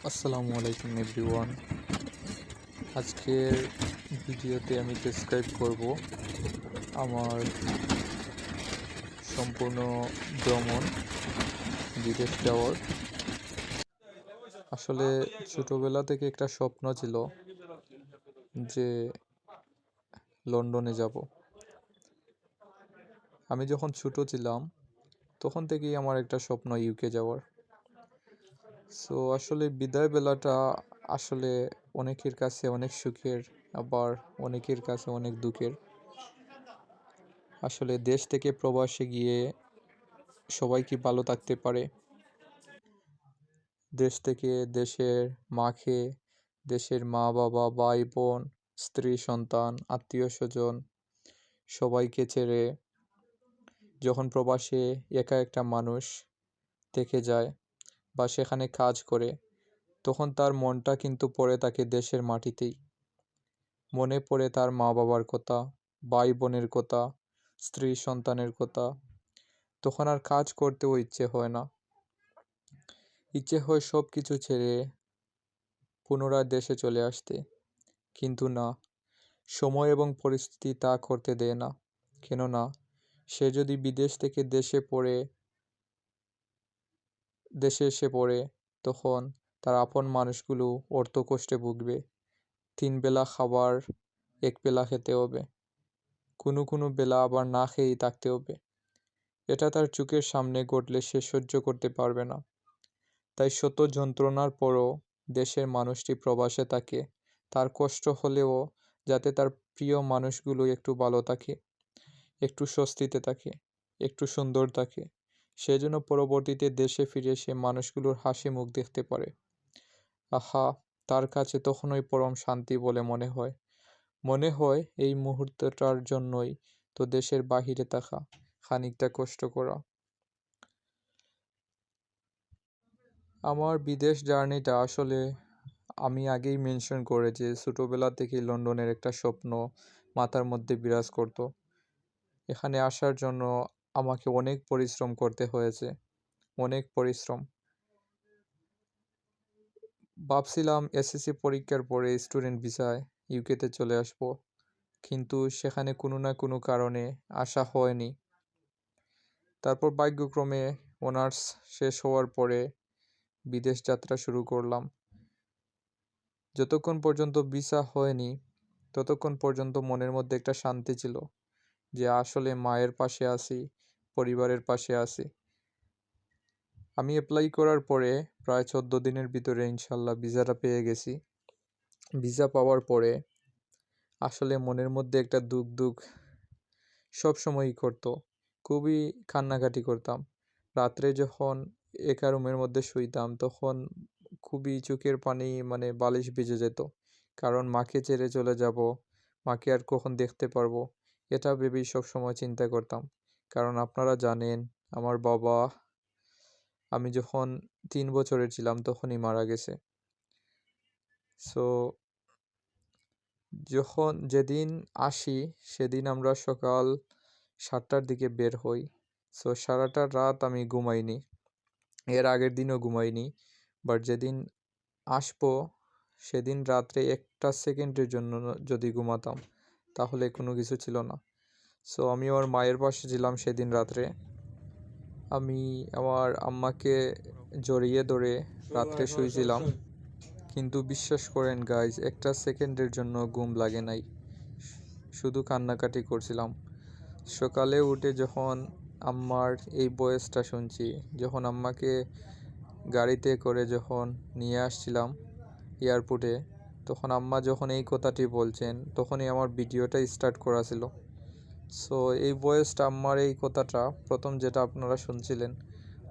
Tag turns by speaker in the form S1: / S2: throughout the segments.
S1: আসসালামু আলাইকুম এভরিওয়ান। আজকের ভিডিওতে আমি ডেসক্রাইব করব আমার সম্পূর্ণ ভ্রমণ, বিদেশ যাওয়ার। আসলে ছোটোবেলা থেকে একটা স্বপ্ন ছিল যে লন্ডনে যাব। আমি যখন ছোটো ছিলাম তখন থেকেই আমার একটা স্বপ্ন ইউকে যাওয়ার। সো আসলে বিদায় বেলাটা আসলে অনেকের কাছে অনেক সুখের, আবার অনেকের কাছে অনেক দুঃখের। আসলে দেশ থেকে প্রবাসে গিয়ে সবাই কি ভালো থাকতে পারে? দেশ থেকে দেশের মাকে, দেশের মা বাবা, ভাই বোন, স্ত্রী সন্তান, আত্মীয় স্বজন সবাইকে ছেড়ে যখন প্রবাসে একা একটা মানুষ থেকে যায় বা সেখানে কাজ করে, তখন তার মনটা কিন্তু পড়ে থাকে দেশের মাটিতেই। মনে পড়ে তার মা বাবার কথা, ভাই বোনের কথা, স্ত্রী সন্তানের কথা। তখন আর কাজ করতেও ইচ্ছে হয় না, ইচ্ছে হয় সব কিছু ছেড়ে পুনরায় দেশে চলে আসতে। কিন্তু না, সময় এবং পরিস্থিতি তা করতে দেয় না। কেননা সে যদি বিদেশ থেকে দেশে এসে পড়ে, তখন তার আপন মানুষগুলো অর্থকষ্টে ভুগবে। 3 বেলা খাবার 1 বেলা খেতে হবে, কোনো বেলা আবার না খেয়েই থাকতে হবে। এটা তার চোখের সামনে ঘটলে সে সহ্য করতে পারবে না। তাই শত যন্ত্রণার পরও দেশের মানুষটি প্রবাসে থাকে, তার কষ্ট হলেও যাতে তার প্রিয় মানুষগুলো একটু ভালো থাকে, একটু স্বস্তিতে থাকে, একটু সুন্দর থাকে, সেজন্য পরবর্তীতে দেশে ফিরে সে মানুষগুলোর হাসি মুখ দেখতে পারে। আহা, তার কাছে তখনই পরম শান্তি বলে মনে হয়। মনে হয় এই মুহূর্তটার জন্যই তো দেশের বাহিরে থাকা, খানিকটা কষ্ট করা। আমার বিদেশ জার্নিটা আসলে আমি আগেই মেনশন করে যে ছোটোবেলা থেকেই লন্ডনের একটা স্বপ্ন মাথার মধ্যে বিরাজ করতো। এখানে আসার জন্য আমাকে অনেক পরিশ্রম করতে হয়েছে, অনেক পরিশ্রম। ভাবছিলাম এসএসসি পরীক্ষার পরে স্টুডেন্ট ভিসায় ইউকেতে চলে আসব, কিন্তু সেখানে কোনো না কোনো কারণে আসা হয়নি। তারপর ভাগ্যক্রমে অনার্স শেষ হওয়ার পরে বিদেশ যাত্রা শুরু করলাম। যতক্ষণ পর্যন্ত ভিসা হয়নি ততক্ষণ পর্যন্ত মনের মধ্যে একটা শান্তি ছিল যে আসলে মায়ের পাশে আছি, পরিবারের পাশে আছি। আমি অ্যাপ্লাই করার পরে প্রায় 14 দিনের ভিতরে ইনশাল্লাহ ভিসাটা পেয়ে গেছি। ভিসা পাওয়ার পরে আসলে মনের মধ্যে একটা দুঃখ সব সময়ই করতো, খুবই কান্নাকাটি করতাম। রাত্রে যখন একা রুমের মধ্যে শুইতাম তখন খুবই চোখের পানি, মানে বালিশ ভিজে যেত। কারণ মাকে ছেড়ে চলে যাব, মাকে আর কখন দেখতে পারবো, এটা ভেবেই সবসময় চিন্তা করতাম। কারণ আপনারা জানেন আমার বাবা, আমি যখন 3 বছরের ছিলাম তখনই মারা গেছে। সো যেদিন আসি সেদিন আমরা সকাল 7টার দিকে বের হই। সো সারাটা রাত আমি ঘুমাইনি, এর আগের দিনও ঘুমাইনি। বাট যেদিন আসবো সেদিন রাত্রে 1টা সেকেন্ডের জন্য যদি ঘুমাতাম তাহলে কোনো কিছু ছিল না। সো আমি আমার মায়ের পাশে ছিলাম সেদিন রাত্রে। আমি আমার আম্মাকে জড়িয়ে ধরে রাত্রে শুয়েছিলাম, কিন্তু বিশ্বাস করেন গাইজ, 1টা সেকেন্ডের জন্য ঘুম লাগে নাই, শুধু কান্নাকাটি করছিলাম। সকালে উঠে যখন আম্মার এই ভয়েসটা শুনছি, যখন আম্মাকে গাড়িতে করে যখন নিয়ে আসছিলাম এয়ারপোর্টে, তখন আম্মা যখন এই কথাটি বলছেন তখনই আমার ভিডিওটা স্টার্ট করা ছিল। সো এই ভয়েসটা, আম্মার এই কথাটা প্রথম যেটা আপনারা শুনছিলেন,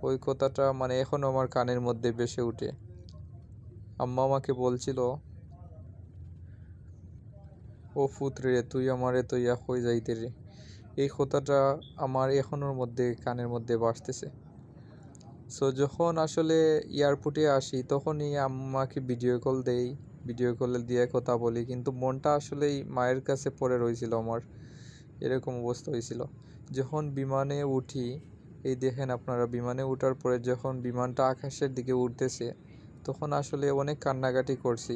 S1: ওই কথাটা মানে এখনও আমার কানের মধ্যে ভেসে ওঠে। আম্মা আমাকে বলছিল, ও ফুতরে তুই আমারে তৈয়া হয়ে যাইতে রে। এই কথাটা আমার এখনোর মধ্যে কানের মধ্যে বাজতেছে। সো যখন আসলে এয়ারপোর্টে আসি তখনই আম্মাকে ভিডিও কল দেই, ভিডিও কলে দিয়ে কথা বলি, কিন্তু মনটা আসলেই মায়ের কাছে পড়ে রয়েছিল আমার, এরকম অবস্থা হয়েছিল। যখন বিমানে উঠি, এই দেখেন আপনারা, বিমানে ওঠার পরে যখন বিমানটা আকাশের দিকে উঠতেছে, তখন আসলে অনেক কান্নাকাটি করছি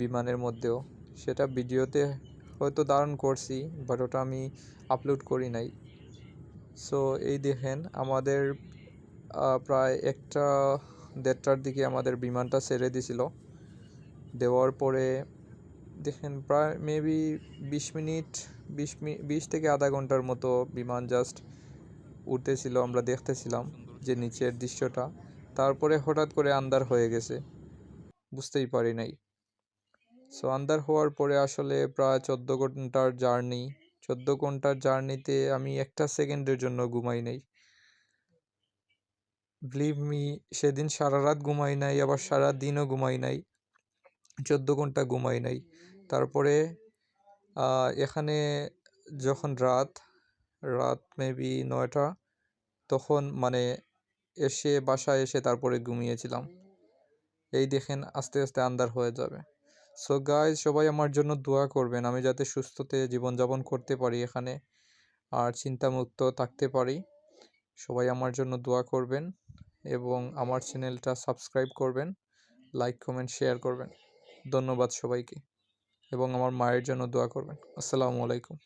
S1: বিমানের মধ্যেও। সেটা ভিডিওতে হয়তো ধারণ করছি, বাট ওটা আমি আপলোড করি নাই। সো এই দেখেন আমাদের প্রায় 1টা-1:30টার দিকে আমাদের বিমানটা ছেড়ে দিছিল। দেওয়ার পরে দেখেন প্রায় মেবি 20 মিনিট 20 থেকে আধা ঘন্টার মতো বিমান জাস্ট উঠতেছিল, আমরা দেখতেছিলাম যে নিচের দৃশ্যটা। তারপরে হঠাৎ করে আন্ধার হয়ে গেছে, বুঝতেই পারি নাই। সো আন্ধার হওয়ার পরে আসলে প্রায় 14 ঘন্টার জার্নি, 14 ঘন্টার জার্নিতে আমি একটা সেকেন্ডের জন্য ঘুমাই নাই। বিলিভ মি, সেদিন সারা রাত ঘুমাই নাই, আবার সারা দিনও ঘুমাই নাই, 14 ঘন্টা ঘুমাই নাই। তারপরে এখানে যখন রাত মেবি 9টা, তখন মানে বাসায় এসে তারপরে ঘুমিয়েছিলাম। এই দেখেন আস্তে আস্তে আন্ধার হয়ে যাবে। সো গাইজ, সবাই আমার জন্য দোয়া করবেন, আমি যাতে সুস্থতে জীবনযাপন করতে পারি এখানে, আর চিন্তামুক্ত থাকতে পারি। সবাই আমার জন্য দোয়া করবেন এবং আমার চ্যানেলটা সাবস্ক্রাইব করবেন, লাইক কমেন্ট শেয়ার করবেন। ধন্যবাদ সবাইকে, এবং আমার মায়ের জন্য দোয়া করবেন। আসসালামু আলাইকুম।